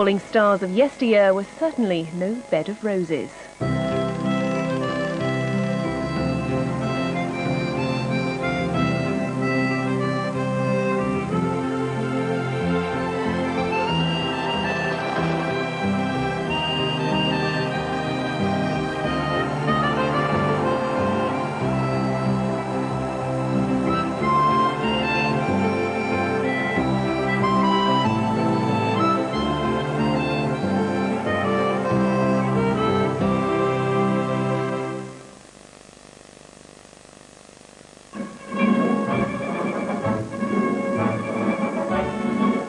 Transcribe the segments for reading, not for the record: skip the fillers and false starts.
Falling stars of yesteryear were certainly no bed of roses.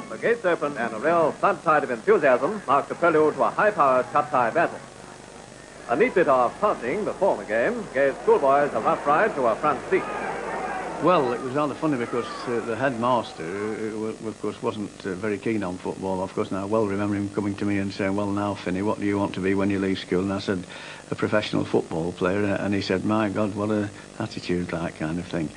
The gates opened and a real flood tide of enthusiasm marked the prelude to a high-powered cut-tie battle. A neat bit of passing before the game gave schoolboys a rough ride to a front seat. Well, it was rather funny because the headmaster, who of course wasn't very keen on football, of course, and I well remember him coming to me and saying, "Well, now, Finney, what do you want to be when you leave school?" And I said, "A professional football player." And he said, "My God, what an attitude, that kind of thing.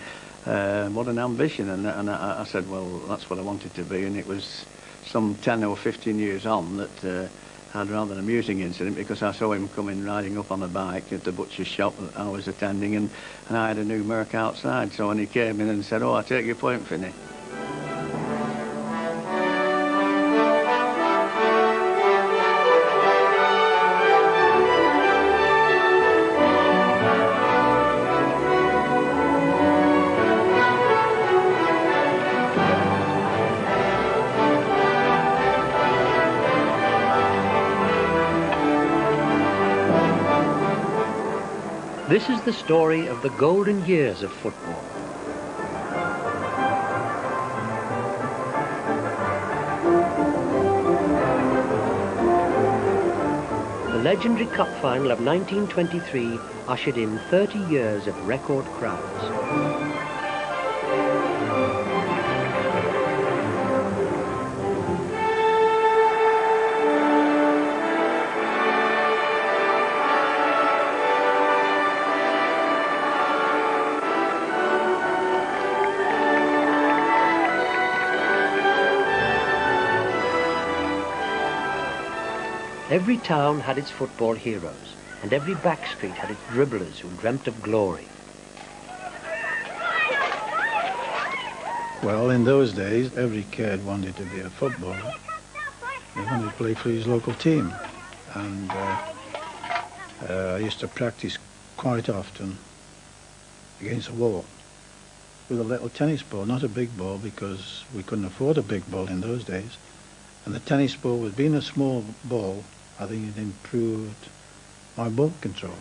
What an ambition." And I said, "Well, that's what I wanted to be." And it was some 10 or 15 years on that I had rather an amusing incident, because I saw him coming riding up on a bike at the butcher's shop that I was attending, and I had a new Merc outside. So when he came in and said, "Oh, I take your point, Finney." This is the story of the golden years of football. The legendary cup final of 1923 ushered in 30 years of record crowds. Every town had its football heroes, and every back street had its dribblers who dreamt of glory. Well, in those days, every kid wanted to be a footballer. He wanted to play for his local team. And I used to practice quite often against a wall with a little tennis ball, not a big ball, because we couldn't afford a big ball in those days. And the tennis ball, with being a small ball, I think it improved my ball control.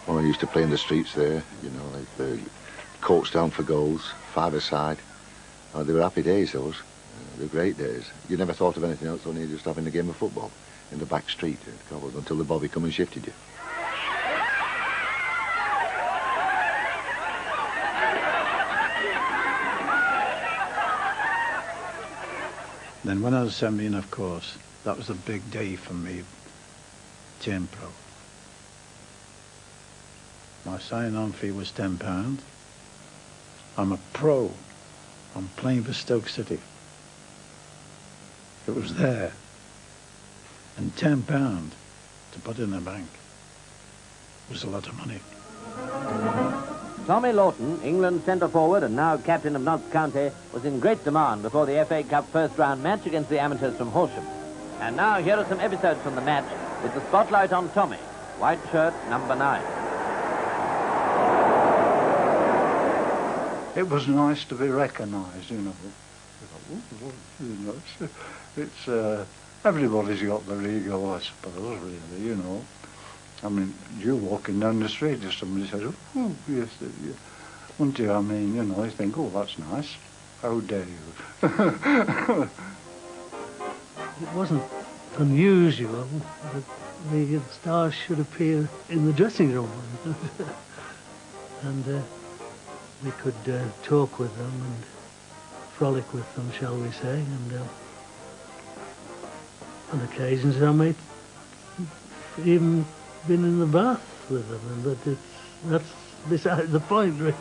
Well, I used to play in the streets there, you know, like the courts down for goals, five-a-side. Oh, they were happy days, those. They were great days. You never thought of anything else, only just having a game of football in the back street until the bobby come and shifted you. Then when I was 17, of course, that was a big day for me, turn pro. My sign-on fee was £10. I'm a pro. I'm playing for Stoke City. It was there. And £10 to put in the bank was a lot of money. Tommy Lawton, England's centre-forward and now captain of Notts County, was in great demand before the FA Cup first-round match against the amateurs from Horsham. And now here are some episodes from the match with the spotlight on Tommy, white shirt number 9. It was nice to be recognised, you know. It's everybody's got their ego, I suppose, really, you know. I mean, you're walking down the street and somebody says, "Oh, yes, yeah." Wouldn't you? I mean, you know, you think, "Oh, that's nice. How dare you?" It wasn't unusual that the stars should appear in the dressing room. And we could talk with them and frolic with them, shall we say. And on occasions I might even been in the bath with them, but that's beside the point, really.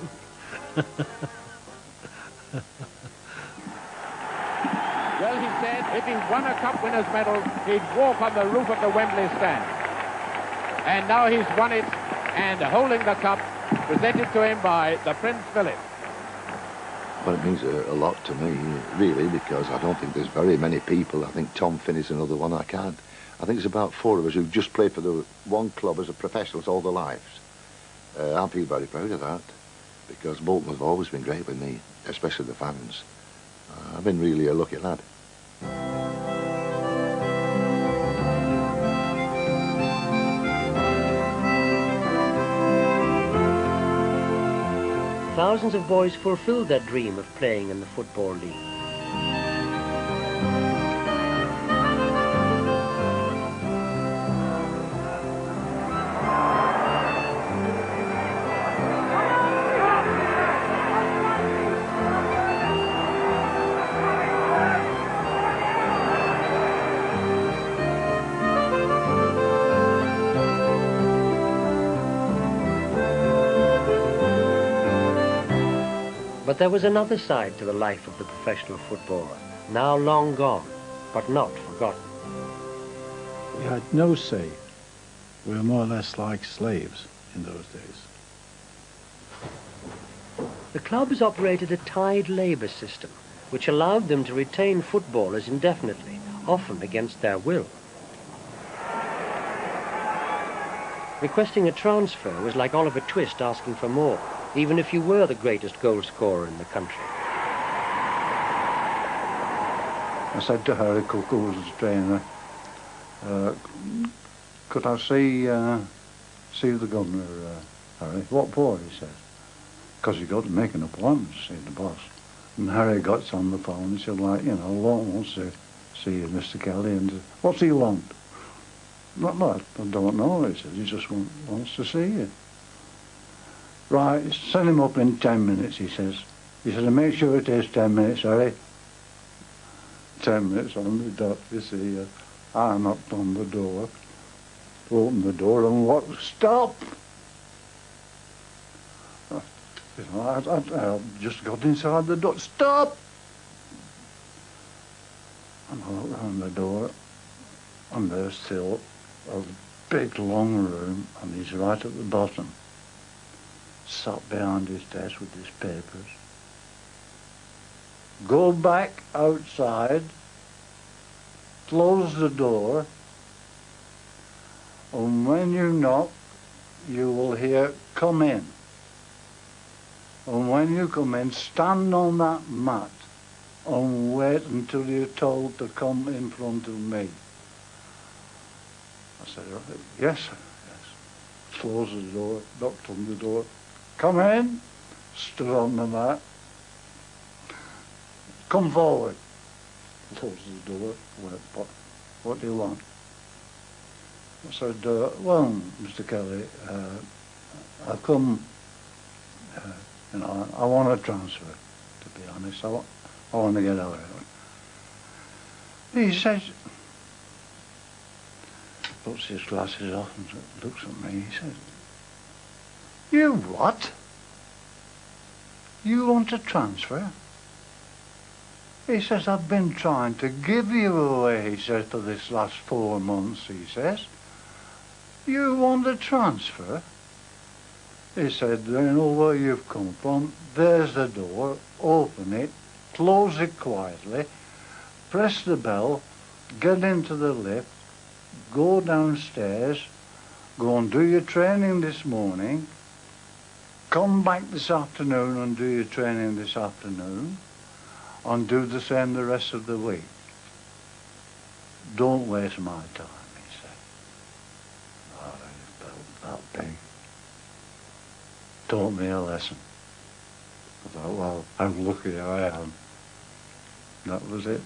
said if he won a Cup Winners' Medal, he'd walk on the roof of the Wembley stand. And now he's won it, and holding the cup, presented to him by the Prince Philip. Well, it means a lot to me, really, because I don't think there's very many people. I think Tom Finney's another one. I think it's about 4 of us who've just played for the one club as a professionals all their lives. I feel very proud of that, because Bolton have always been great with me, especially the fans. I've been really a lucky lad. Thousands of boys fulfilled their dream of playing in the Football League. But there was another side to the life of the professional footballer, now long gone, but not forgotten. We had no say. We were more or less like slaves in those days. The clubs operated a tied labour system, which allowed them to retain footballers indefinitely, often against their will. Requesting a transfer was like Oliver Twist asking for more, even if you were the greatest goal scorer in the country. I said to Harry Cook, who was the trainer, could I see the governor, Harry? What for, he said. Because he got to make an appointment to see the boss. And Harry got on the phone and said, like, you know, Long wants to see you, Mr. Kelly, and what's he want? Well, I don't know, he said, he just wants to see you. Right, send him up in 10 minutes, he says. He said, make sure it is 10 minutes, Harry. 10 minutes on the dot, you see. I knocked on the door, opened the door, and what? Stop! You know, I just got inside the door. Stop! And I looked around the door, and there's still a big long room, and he's right at the bottom. Sat behind his desk with his papers. Go back outside, close the door, and when you knock, you will hear, come in. And when you come in, stand on that mat and wait until you're told to come in front of me. I said, right, yes, sir, yes. Close the door, knocked on the door. Come in, stood on the mat. Come forward. Closed the door. What do you want? I said, well, Mr. Kelly, I've come, you know, I want a transfer, to be honest. I want to get out of it. He says, puts his glasses off and looks at me. He says, you what? You want a transfer? He says, I've been trying to give you away, he says, for this last 4 months, he says. You want a transfer? He said, you know where you've come from, there's the door, open it, close it quietly, press the bell, get into the lift, go downstairs, go and do your training this morning, come back this afternoon and do your training this afternoon, and do the same the rest of the week. Don't waste my time, he said. Oh, he felt that big. Taught me a lesson. I thought, well, how lucky I am. That was it.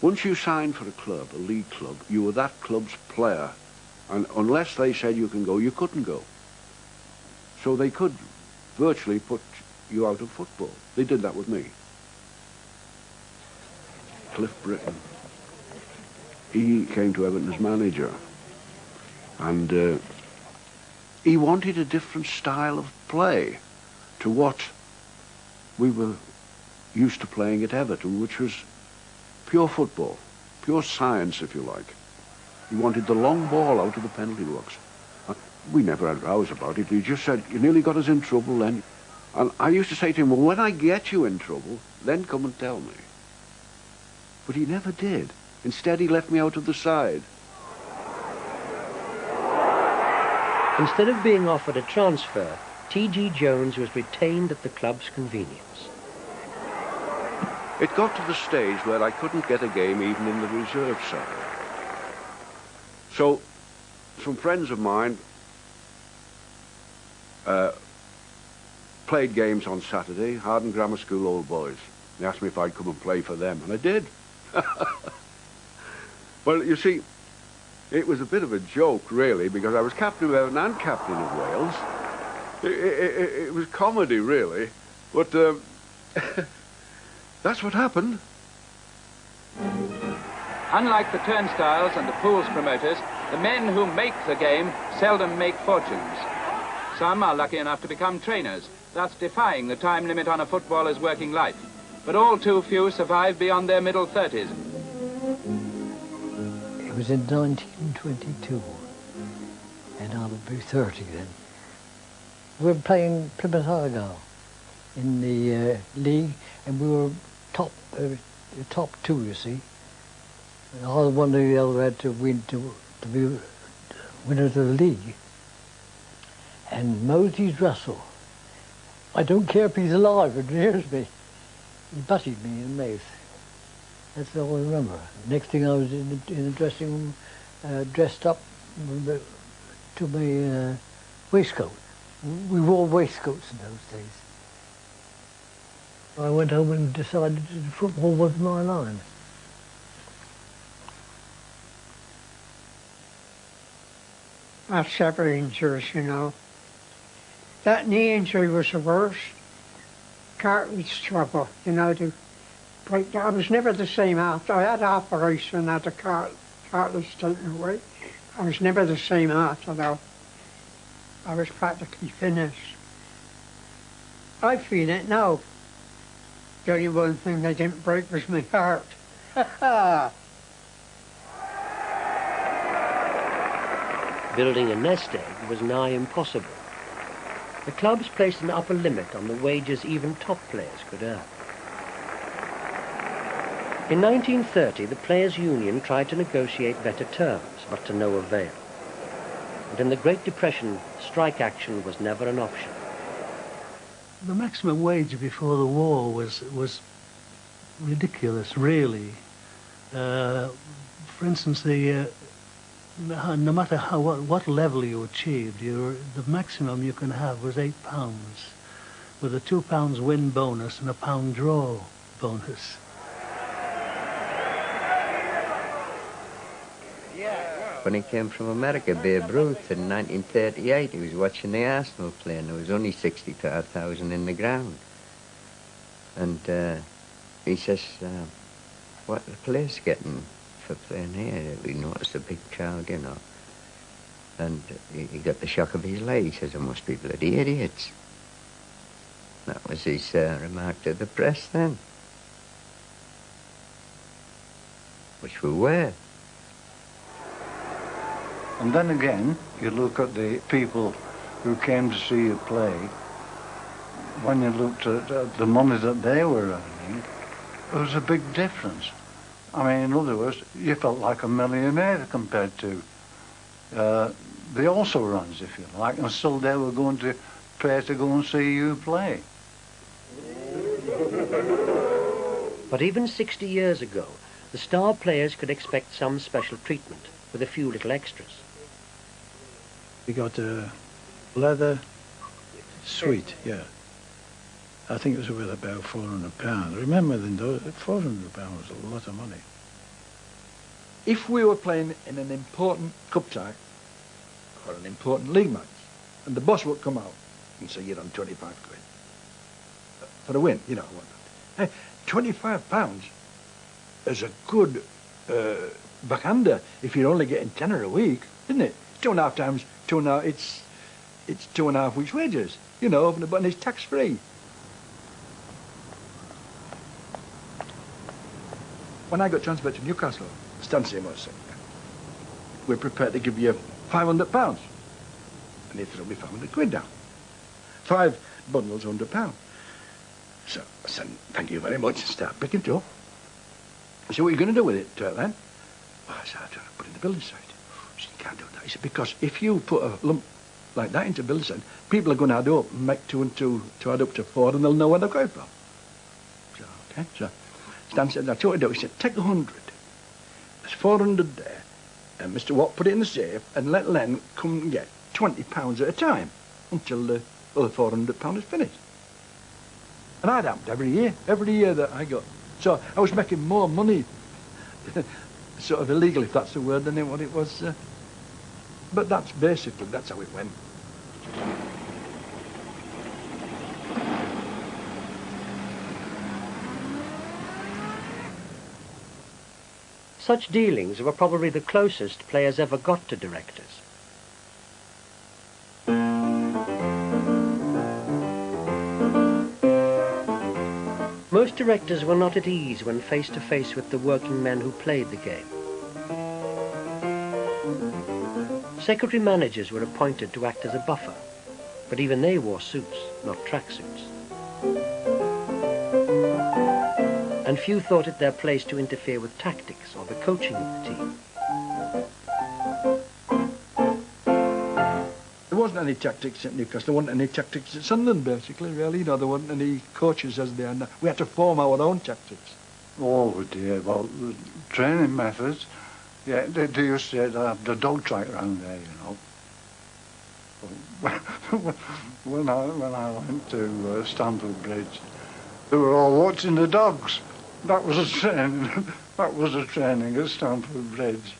Once you signed for a club, a league club, you were that club's player. And unless they said you can go, you couldn't go. So they could virtually put you out of football. They did that with me. Cliff Britton. He came to Everton as manager. And he wanted a different style of play to what we were used to playing at Everton, which was pure football, pure science, if you like. He wanted the long ball out of the penalty box. We never had rows about it. He just said, you nearly got us in trouble then. And I used to say to him, well, when I get you in trouble, then come and tell me. But he never did. Instead, he left me out of the side. Instead of being offered a transfer, T.G. Jones was retained at the club's convenience. It got to the stage where I couldn't get a game even in the reserve side. So, some friends of mine played games on Saturday, Harden Grammar School Old Boys. They asked me if I'd come and play for them, and I did. Well, you see, it was a bit of a joke, really, because I was captain of Everton and captain of Wales. It was comedy, really, but that's what happened. Unlike the turnstiles and the pools promoters, the men who make the game seldom make fortunes. Some are lucky enough to become trainers, thus defying the time limit on a footballer's working life. But all too few survive beyond their middle 30s. It was in 1922, and I'll be 30 then. We were playing Plymouth Argyle in the league, and we were top two, you see. Either one or the other had to win to be winners of the league. And Moses Russell, I don't care if he's alive and hears me, he butted me in the mouth. That's all I remember. Next thing I was in the dressing room, dressed up to my waistcoat. We wore waistcoats in those days. I went home and decided that football was my line. I had several injuries, you know. That knee injury was the worst. Cartilage trouble, you know, to break down. I was never the same after. I had an operation, had the cartilage taken away. I was never the same after, though. I was practically finished. I feel it now. The only one thing they didn't break was my heart. Building a nest egg was nigh impossible. The clubs placed an upper limit on the wages even top players could earn. In 1930, the Players' Union tried to negotiate better terms, but to no avail. And in the Great Depression, strike action was never an option. The maximum wage before the war was ridiculous, really. For instance, no matter what level you achieved, the maximum you can have was £8, with a £2 win bonus and a £1 draw bonus. When he came from America, Babe Ruth, in 1938, he was watching the Arsenal play, and there was only 65,000 in the ground. And he says, what are the players getting for playing here? We noticed a big crowd, you know. And he got the shock of his life. He says, there must be bloody idiots. That was his remark to the press then. Which we were. And then again, you look at the people who came to see you play, when you looked at the money that they were earning, there was a big difference. I mean, in other words, you felt like a millionaire compared to the also-rans, if you like, and still they were going to pay to go and see you play. But even 60 years ago, the star players could expect some special treatment, with a few little extras. We got a leather suite, yeah. I think it was worth about £400. Remember then, though, £400 was a lot of money. If we were playing in an important cup tie or an important league match, and the boss would come out and say, you're on 25 quid for a win, you know. Hey, £25 is a good backhander if you're only getting tenner a week, isn't it? 2.5 times 2.5, it's 2.5 weeks' wages, you know, and it's tax-free. when I got transferred to Newcastle, Stan Seymour said, we're prepared to give you £500. And he threw me 500 quid down. 5 bundles, £100. So I said, thank you very much, and start picking it up. So what are you going to do with it, then? Well, I said, I'm trying to put it in the building site. He said, you can't do that. He said, because if you put a lump like that into building site, people are going to add up and make 2 and 2 to add up to 4, and they'll know where they're going from. So, okay, so Stan said, that's what I do. He said, take 100. There's 400 there. And Mr. Watt put it in the safe and let Len come and get £20 at a time until the other £400 is finished. And that happened every year that I got. So I was making more money, sort of illegal, if that's the word, than what it was. But that's how it went. Such dealings were probably the closest players ever got to directors. Most directors were not at ease when face to face with the working men who played the game. Secretary managers were appointed to act as a buffer, but even they wore suits, not tracksuits. And few thought it their place to interfere with tactics or the coaching of the team. There wasn't any tactics at Newcastle, there wasn't any tactics at Sunderland, basically, really. You know, there weren't any coaches as they are now. We had to form our own tactics. Oh dear, well, the training methods, yeah, they used to have the dog track around there, you know. when I went to Stamford Bridge, they were all watching the dogs. That was a training. That was a training at Stamford Bridge.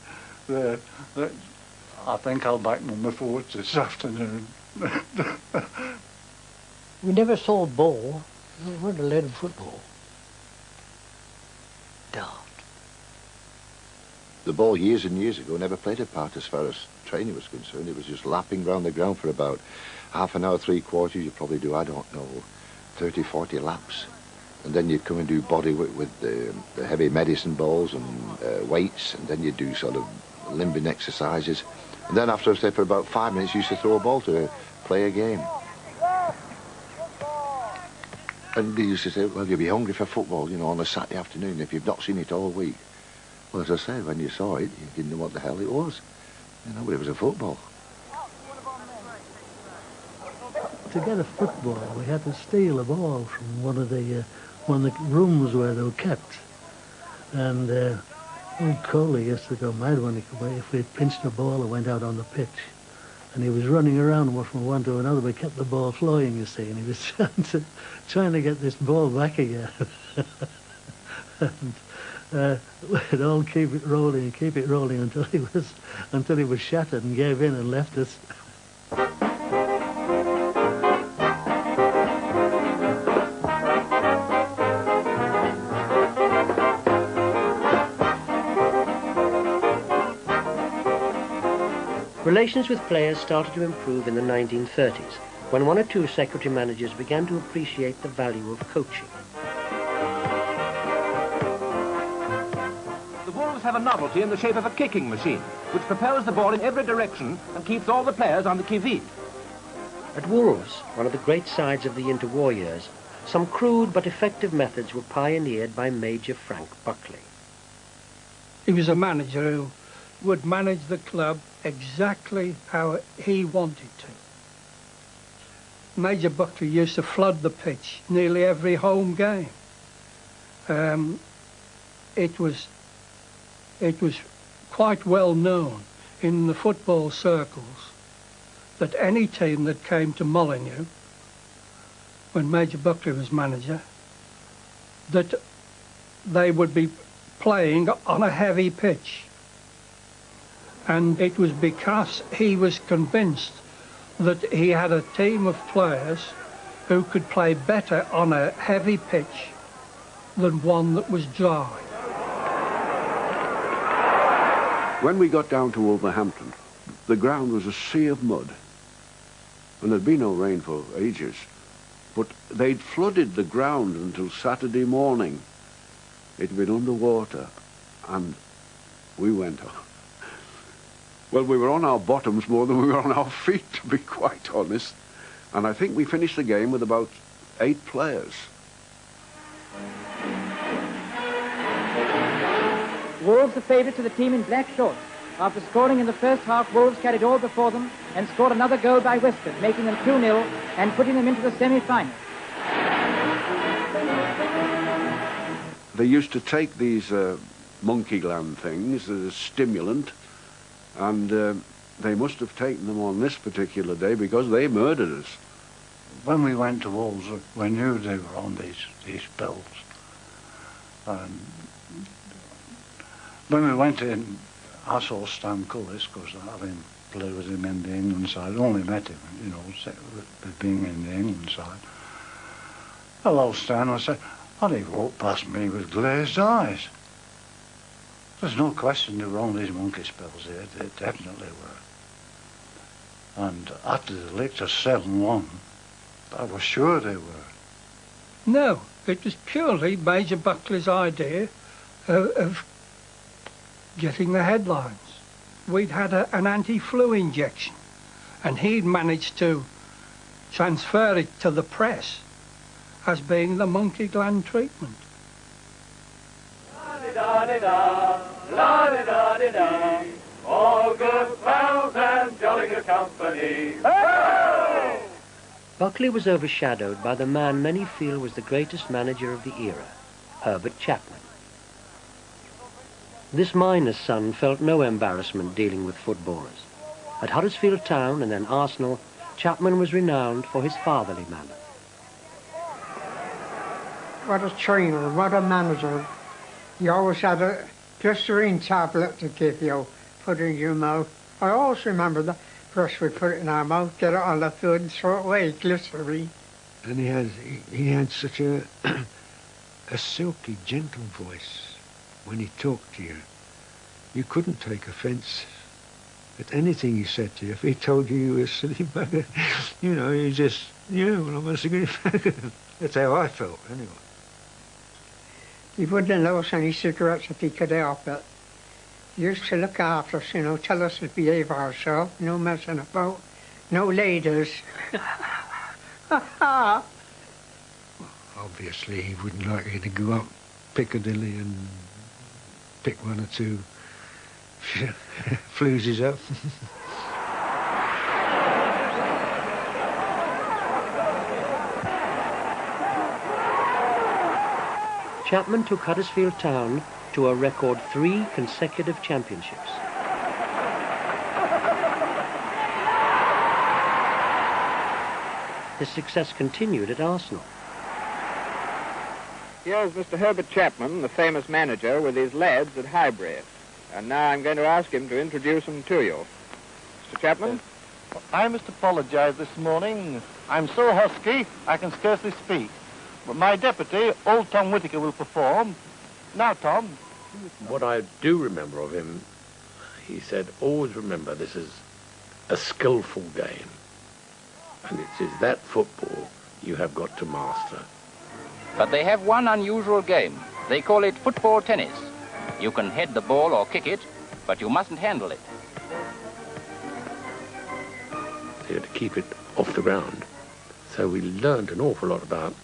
I think I'll back number 4 this afternoon. We never saw ball. We weren't allowed in football. Dart. The ball years and years ago never played a part as far as training was concerned. It was just lapping round the ground for about half an hour, 3/4. You probably do, I don't know, 30, 40 laps. And then you'd come and do body with the heavy medicine balls and weights, and then you'd do sort of limbing exercises. And then after, say, for about 5 minutes, you used to throw a ball to play a game. And they used to say, well, you'll be hungry for football, you know, on a Saturday afternoon if you've not seen it all week. Well, as I said, when you saw it, you didn't know what the hell it was. You know, but it was a football. To get a football, we had to steal a ball from one of the rooms where they were kept. And old Coley used to go mad when if we pinched a ball and went out on the pitch. And he was running around from one to another. We kept the ball flying, you see, and he was trying to get this ball back again. And we'd all keep it rolling until he was shattered and gave in and left us. Relations with players started to improve in the 1930s, when 1 or 2 secretary managers began to appreciate the value of coaching. The Wolves have a novelty in the shape of a kicking machine, which propels the ball in every direction and keeps all the players on the qui-vive. At Wolves, one of the great sides of the interwar years, some crude but effective methods were pioneered by Major Frank Buckley. He was a manager who would manage the club exactly how he wanted to. Major Buckley used to flood the pitch nearly every home game. It was quite well known in the football circles that any team that came to Molineux, when Major Buckley was manager, that they would be playing on a heavy pitch. And it was because he was convinced that he had a team of players who could play better on a heavy pitch than one that was dry. When we got down to Wolverhampton, the ground was a sea of mud. And there'd been no rain for ages. But they'd flooded the ground until Saturday morning. It'd been underwater, and we went on. Well, we were on our bottoms more than we were on our feet, to be quite honest. And I think we finished the game with about 8 players. Wolves are favourite to the team in black shorts. After scoring in the first half, Wolves carried all before them and scored another goal by Weston, making them 2-0 and putting them into the semi-final. They used to take these monkey gland things as a stimulant, and they must have taken them on this particular day because they murdered us. When we went to Wolves, we knew they were on these pills. And when we went in, I saw Stan Cullis, because having played with him in the England side, I only met him, you know, with being in the England side. Hello, Stan, I said, and he walked past me with glazed eyes. There's no question they were on these monkey spells here, they definitely were. And after the licked us 7-1, I was sure they were. No, it was purely Major Buckley's idea of getting the headlines. We'd had an anti-flu injection, and he'd managed to transfer it to the press as being the monkey gland treatment. La-di-da-di-da, la-di-da-di-da, all good pals and jolly good company. Hey! Buckley was overshadowed by the man many feel was the greatest manager of the era, Herbert Chapman. This miner's son felt no embarrassment dealing with footballers. At Huddersfield Town and then Arsenal, Chapman was renowned for his fatherly manner. What a trainer, what a manager. He always had a glycerine tablet to give you, put in your mouth. I always remember that. First we put it in our mouth, get it on the food and throw it away, glycerine. And he had such a silky, gentle voice when he talked to you. You couldn't take offence at anything he said to you. If he told you were a silly bugger, you know, you just, well, I'm a silly bugger. That's how I felt, anyway. He wouldn't allow us any cigarettes if he could help it. He used to look after us, you know, tell us to behave ourselves, no messing about, no ladies. Obviously, he wouldn't like you to go up Piccadilly and pick 1 or 2 flusies up. Chapman took Huddersfield Town to a record 3 consecutive championships. His success continued at Arsenal. Here's Mr. Herbert Chapman, the famous manager, with his lads at Highbury. And now I'm going to ask him to introduce them to you. Mr. Chapman? I must apologise this morning. I'm so husky I can scarcely speak. But my deputy, old Tom Whittaker, will perform. Now, Tom. What I do remember of him, he said, always remember this is a skillful game. And it is that football you have got to master. But they have one unusual game. They call it football tennis. You can head the ball or kick it, but you mustn't handle it. They had to keep it off the ground. So we learned an awful lot about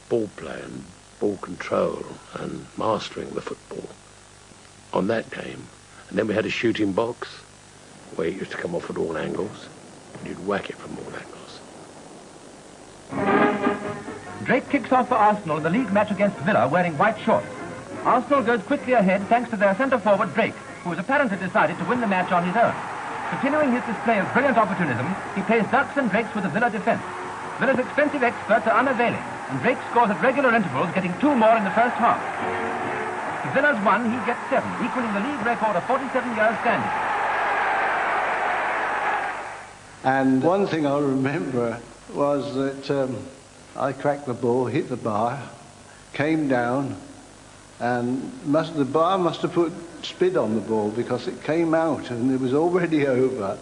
ball play and ball control and mastering the football on that game. And then we had a shooting box where it used to come off at all angles, and you'd whack it from all angles. Drake kicks off for Arsenal in the league match against Villa wearing white shorts. Arsenal goes quickly ahead thanks to their centre-forward Drake, who has apparently decided to win the match on his own. Continuing his display of brilliant opportunism, he plays ducks and drakes with the Villa defence. Villa's expensive experts are unavailing, and Drake scores at regular intervals, getting 2 more in the first half. If Villa's 1, he gets 7, equaling the league record of 47 years standing. And one thing I remember was that I cracked the ball, hit the bar, came down, and the bar must have put spit on the ball because it came out and it was already over.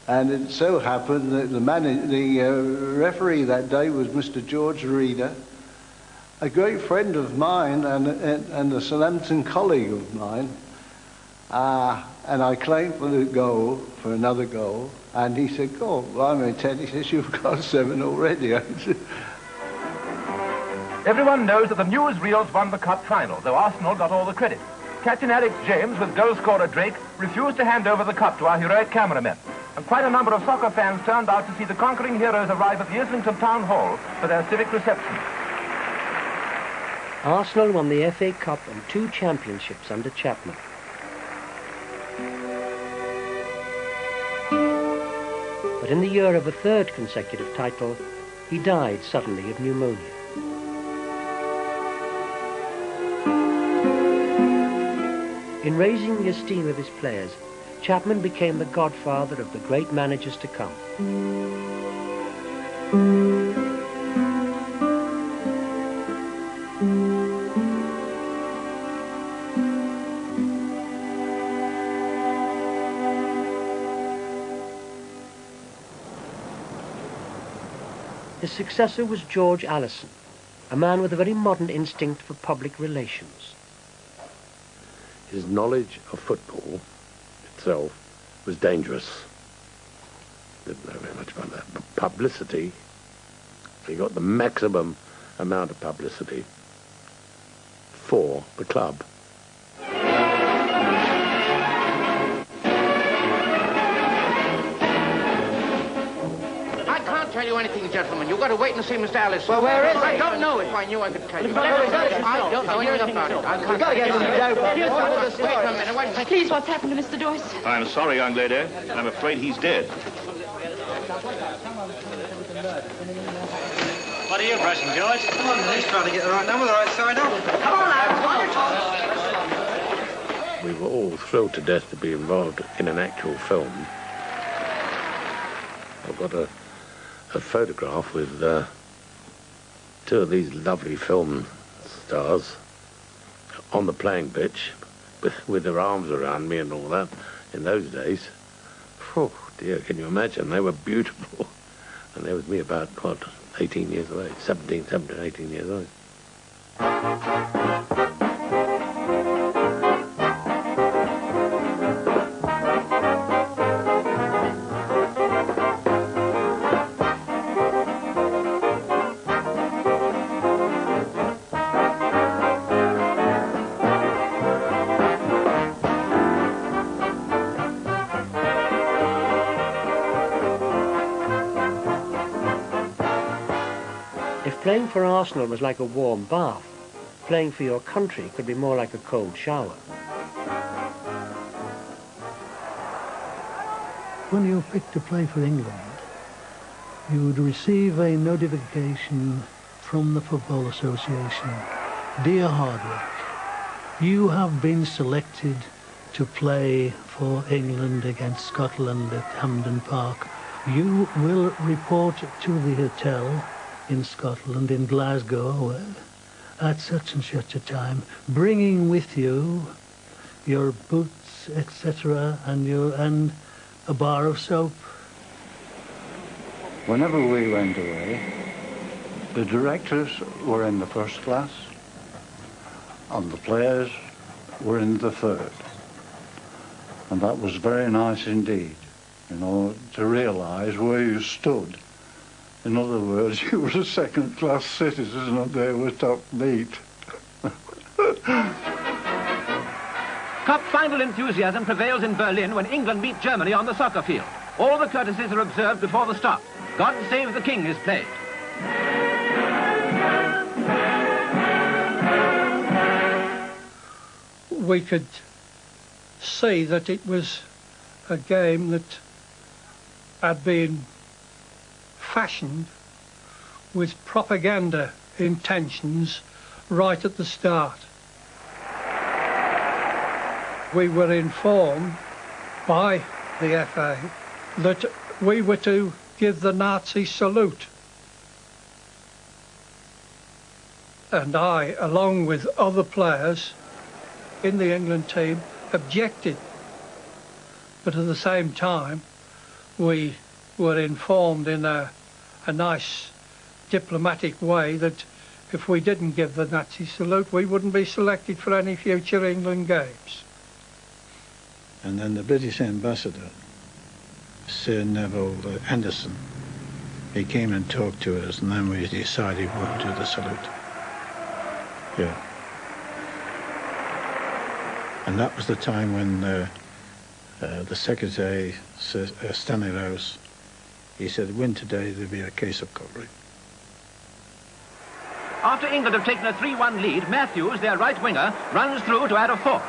And it so happened that the referee that day was Mr. George Reader, a great friend of mine and a Southampton colleague of mine. And I claimed for the goal, for another goal, and he said, "Oh, well, I'm in 10." He says, "You've got 7 already." Everyone knows that the newsreels won the cup final, though Arsenal got all the credit. Captain Alex James, with goal scorer Drake, refused to hand over the cup to our heroic cameramen. And quite a number of soccer fans turned out to see the conquering heroes arrive at the Islington Town Hall for their civic reception. Arsenal won the FA Cup and 2 championships under Chapman. But in the year of a 3rd consecutive title, he died suddenly of pneumonia. In raising the esteem of his players, Chapman became the godfather of the great managers to come. His successor was George Allison, a man with a very modern instinct for public relations. His knowledge of football itself was dangerous. Didn't know very much about that. But publicity, he got the maximum amount of publicity for the club. I can't tell you anything, gentlemen. You've got to wait and see Mr. Allison. Well, where is he? I don't know. If I knew, I could tell you. But I don't know anything about it. I can't gotta get tell you. him down. Wait a minute. Wait a minute. Please, what's happened to Mr. Doyce? I'm sorry, young lady. I'm afraid he's dead. What are you pressing, George? Come on, he's trying to get the right number, the right side up. Come on, lads. We were all thrilled to death to be involved in an actual film. I've got a photograph with 2 of these lovely film stars on the playing pitch with their arms around me and all that in those days. Oh dear, can you imagine? They were beautiful. And there was me about, what, 18 years of age, 17, 18 years old. Playing for Arsenal was like a warm bath. Playing for your country could be more like a cold shower. When you picked to play for England, you would receive a notification from the Football Association. Dear Hardwick, you have been selected to play for England against Scotland at Hampden Park. You will report to the hotel in Scotland, in Glasgow, at such and such a time, bringing with you your boots, etc., and a bar of soap. Whenever we went away, the directors were in the 1st class and the players were in the 3rd. And that was very nice indeed, you know, to realise where you stood. In other words, you were a 2nd-class citizen and they were top meat. Cup final enthusiasm prevails in Berlin when England meet Germany on the soccer field. All the courtesies are observed before the start. God Save the King is played. We could see that it was a game that had been fashioned with propaganda intentions right at the start. We were informed by the FA that we were to give the Nazi salute. And I, along with other players in the England team, objected. But at the same time, we were informed in a nice diplomatic way that if we didn't give the Nazi salute, we wouldn't be selected for any future England games. And then the British ambassador, Sir Neville Anderson, he came and talked to us, and then we decided we would do the salute. Yeah. And that was the time when the secretary, Sir Stanley Rouse, he said, win today, there'll be a case of cutlery. After England have taken a 3-1 lead, Matthews, their right winger, runs through to add a fourth.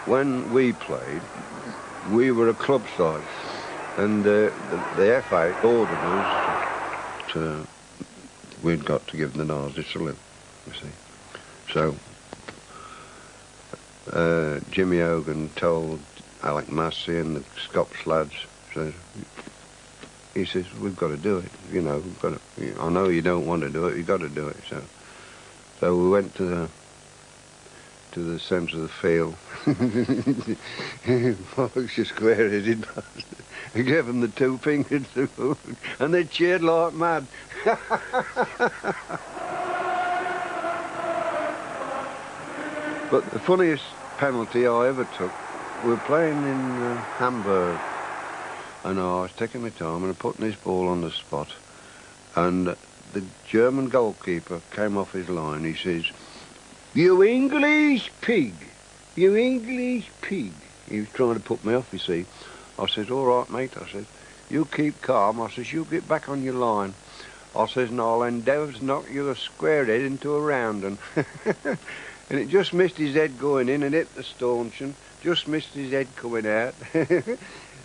When we played, we were a club side, and the FA ordered us to, we'd got to give the Nazi salute, you see. So, Jimmy Hogan told Alec Massey and the Scops lads, he says, we've got to do it, you know, we've got to, I know you don't want to do it, you've got to do it, so we went to the centre of the field. Folks just square-headed. I gave them the 2 fingers and they cheered like mad. But the funniest penalty I ever took, we were playing in Hamburg, and I was taking my time and putting this ball on the spot, and the German goalkeeper came off his line. He says, "You English pig, you English pig." He was trying to put me off, you see. I says, all right, mate, I said, you keep calm. I says, you get back on your line. I says, and I'll endeavour to knock you a square head into a round un. And it just missed his head going in and hit the stanchion, just missed his head coming out.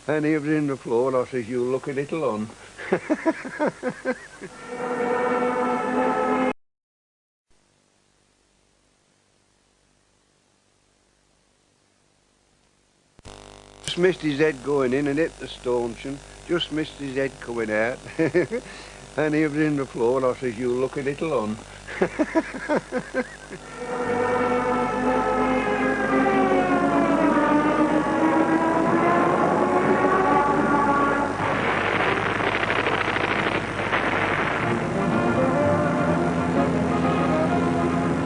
And he was in the floor, and I says, you lucky little un. Just missed his head going in and hit the stanchion, just missed his head coming out. And he was in the floor, and I says, you lucky little un.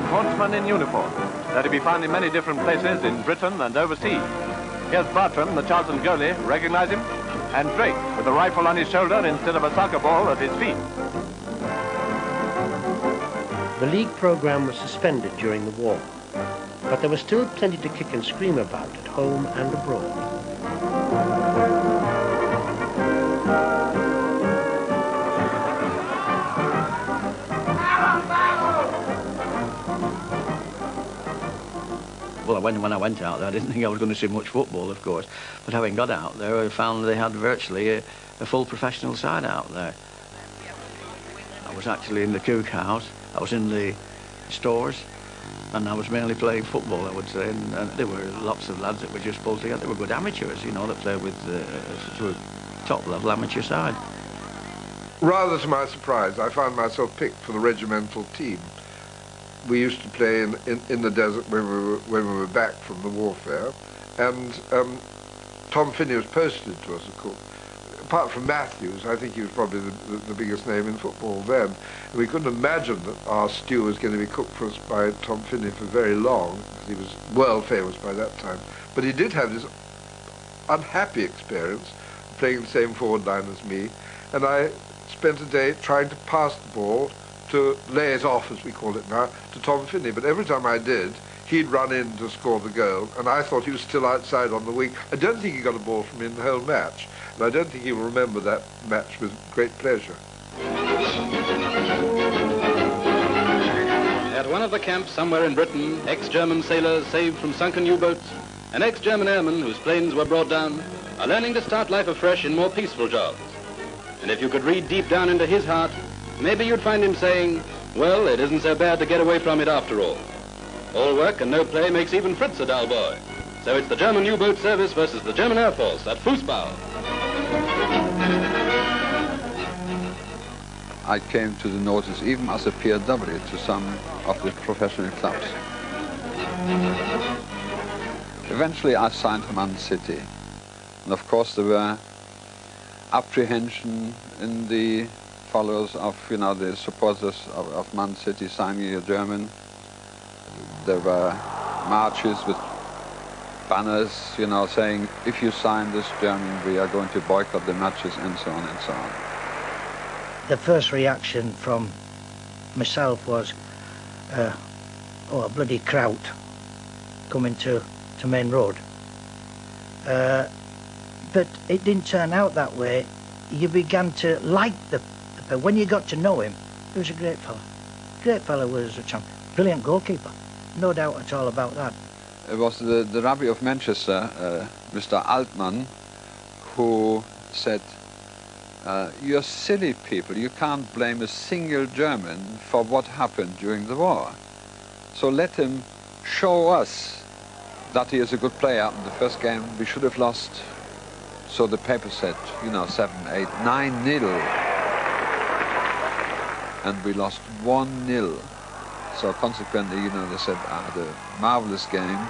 Sportsmen in uniform. They're to be found in many different places in Britain and overseas. Here's Bartram, the Charlton goalie, recognize him? And Drake, with a rifle on his shoulder instead of a soccer ball at his feet. The league programme was suspended during the war, but there was still plenty to kick and scream about at home and abroad. Well, when I went out there, I didn't think I was going to see much football, of course. But having got out there, I found they had virtually a full professional side out there. I was actually in the cookhouse, I was in the stores, and I was mainly playing football, I would say. And there were lots of lads that were just pulled together. They were good amateurs, you know, that played with sort of top-level amateur side. Rather to my surprise, I found myself picked for the regimental team. We used to play in the desert when we were back from the warfare, and Tom Finney was posted to us a cook. Apart from Matthews, I think he was probably the biggest name in football then. And we couldn't imagine that our stew was going to be cooked for us by Tom Finney for very long, because he was world famous by that time. But he did have this unhappy experience playing the same forward line as me, and I spent a day trying to pass the ball to lay it off, as we call it now, to Tom Finney. But every time I did, he'd run in to score the goal, and I thought he was still outside on the wing. I don't think he got a ball from me in the whole match, and I don't think he will remember that match with great pleasure. At one of the camps somewhere in Britain, ex-German sailors saved from sunken U-boats and ex-German airmen whose planes were brought down are learning to start life afresh in more peaceful jobs. And if you could read deep down into his heart, maybe you'd find him saying, well, it isn't so bad to get away from it after all. All work and no play makes even Fritz a dull boy. So it's the German U-boat service versus the German Air Force at Fußball. I came to the notice even as a POW to some of the professional clubs. Eventually I signed for Man City. And of course there were apprehension in the followers of, you know, the supporters of Man City signing a German. There were marches with banners, you know, saying, if you sign this German, we are going to boycott the matches, and so on and so on. The first reaction from myself was, oh, a bloody crowd coming to Main Road. But it didn't turn out that way. You began to like the when you got to know him, he was a great fella. Great fella was a champ. Brilliant goalkeeper. No doubt at all about that. It was the Rabbi of Manchester, Mr. Altman, who said, you're silly people, you can't blame a single German for what happened during the war. So let him show us that he is a good player. In the first game we should have lost, so the paper said, you know, 7, 8, 9-0. And we lost 1-0. So consequently, you know, they said, I had a marvelous game.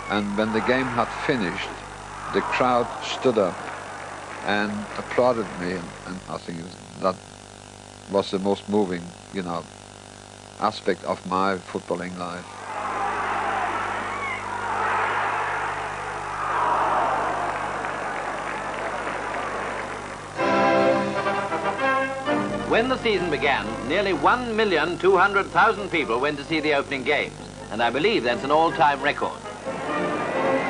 And when the game had finished, the crowd stood up and applauded me. And I think that was the most moving, you know, aspect of my footballing life. When the season began, nearly 1,200,000 people went to see the opening games, and I believe that's an all-time record.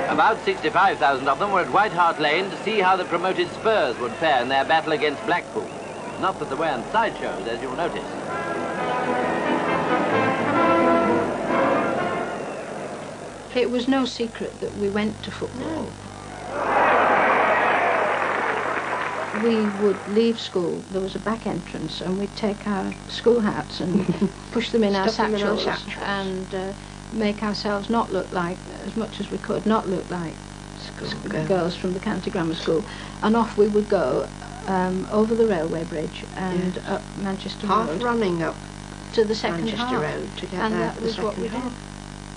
About 65,000 of them were at White Hart Lane to see how the promoted Spurs would fare in their battle against Blackpool. Not that there weren't sideshows, as you'll notice. It was no secret that we went to football. We would leave school, there was a back entrance, and we'd take our school hats and push them in our satchels and make ourselves not look like, as much as we could, not look like girls from the county grammar school. And off we would go over the railway bridge and up Manchester Road. Half running up to the second Manchester half. Road to get and there that for the was what second we half.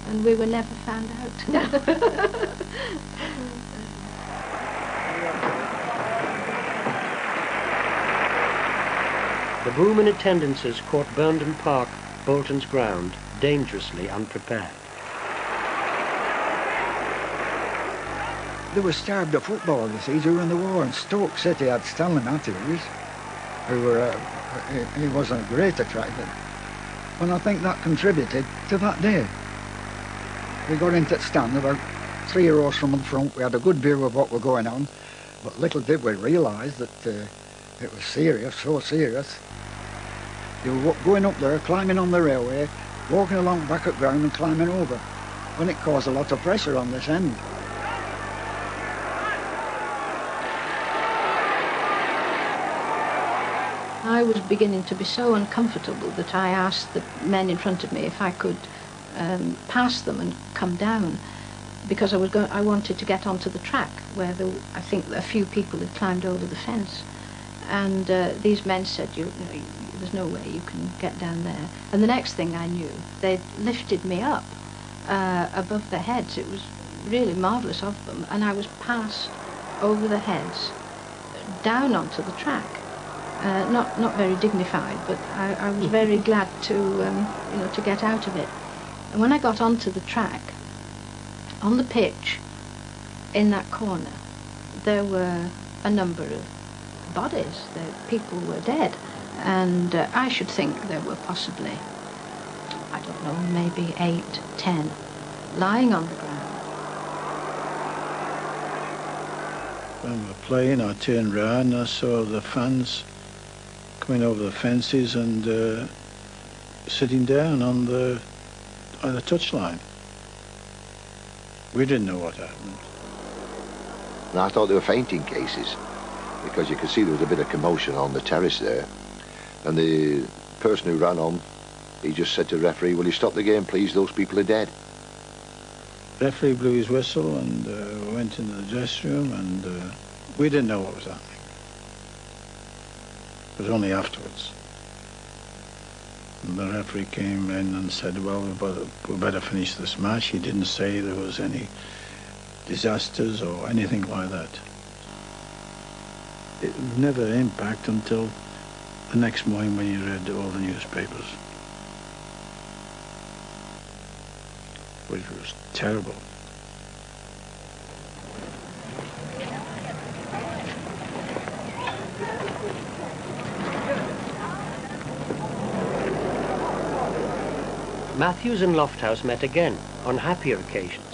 did. And we were never found out. The boom in attendances caught Burnden Park, Bolton's ground, dangerously unprepared. They were starved of football, you see, during the war, and Stoke City had Stanley Matthews, who were, he wasn't a great attractor. And I think that contributed to that day. We got into the stand about 3 rows from the front. We had a good view of what was going on, but little did we realise that it was serious, so serious. You were going up there, climbing on the railway, walking along back at ground and climbing over. And it caused a lot of pressure on this end. I was beginning to be so uncomfortable that I asked the men in front of me if I could pass them and come down, because I wanted to get onto the track where I think a few people had climbed over the fence. And these men said, there's no way you can get down there. And the next thing I knew, they'd lifted me up above their heads. It was really marvellous of them. And I was passed over the heads down onto the track. Not very dignified, but I was very glad to get out of it. And when I got onto the track, on the pitch, in that corner, there were a number of bodies. People were dead, and I should think there were possibly, I don't know, maybe 8, 10 lying on the ground. When we were playing, I turned round and I saw the fans coming over the fences and sitting down on the touchline. We didn't know what happened. And I thought they were fainting cases, because you could see there was a bit of commotion on the terrace there. And the person who ran on, he just said to the referee, will you stop the game, please? Those people are dead. Referee blew his whistle and went into the dressing room, and we didn't know what was happening. It was only afterwards. And the referee came in and said, well, we better finish this match. He didn't say there was any disasters or anything like that. It never impact until the next morning when you read all the newspapers, which was terrible. Matthews and Lofthouse met again on happier occasions,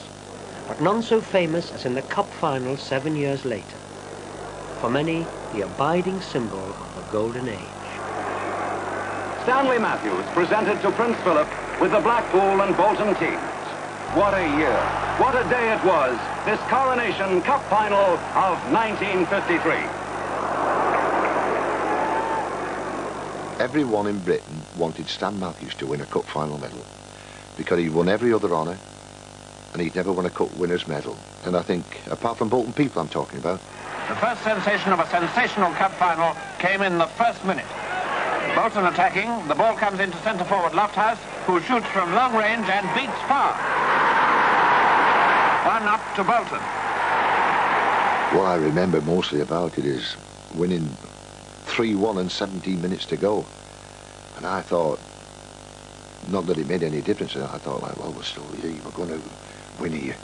but none so famous as in the Cup final 7 years later. For many, the abiding symbol of a golden age. Stanley Matthews presented to Prince Philip with the Blackpool and Bolton teams. What a year, what a day it was, this Coronation Cup final of 1953. Everyone in Britain wanted Stan Matthews to win a cup final medal because he'd won every other honour and he'd never won a cup winner's medal. And I think, apart from Bolton people I'm talking about, the first sensation of a sensational cup final came in the first minute. Bolton attacking, the ball comes into centre forward Lofthouse, who shoots from long range and beats far. 1-up to Bolton. what I remember mostly about it is winning 3-1 and 17 minutes to go. And I thought, not that it made any difference, I thought, like, well, we're still here, we're going to win here.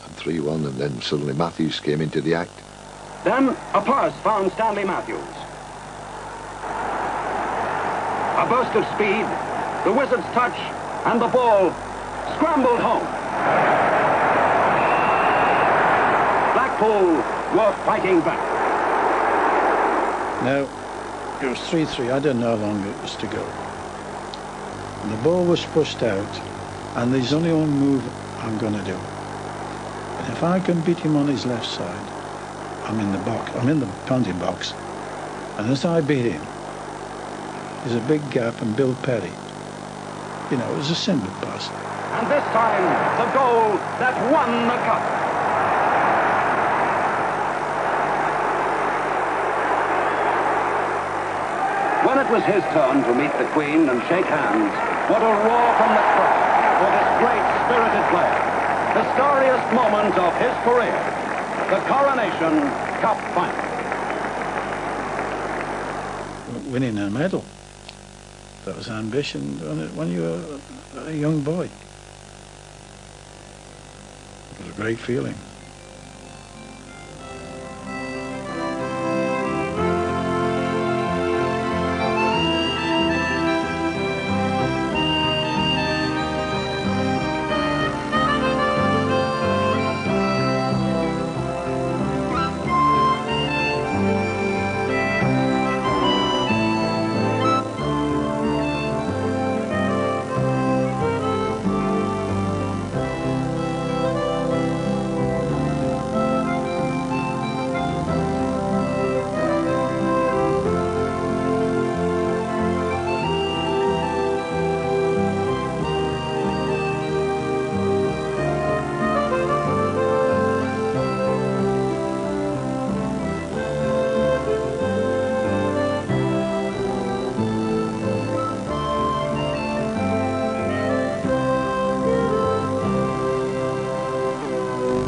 And 3-1, and then suddenly Matthews came into the act. Then a pass found Stanley Matthews. A burst of speed, the Wizard's touch, and the ball scrambled home. Blackpool were fighting back. Now, it was 3-3. I don't know how long it was to go. And the ball was pushed out, and there's only one move I'm going to do. And if I can beat him on his left side, I'm in the box. I'm in the penalty box. And as I beat him, there's a big gap, and Bill Perry. You know, it was a simple pass. And this time, the goal that won the cup. When it was his turn to meet the Queen and shake hands, what a roar from the crowd for this great spirited player. The starriest moment of his career, the Coronation Cup final. Winning a medal. That was ambition when you were a young boy. It was a great feeling.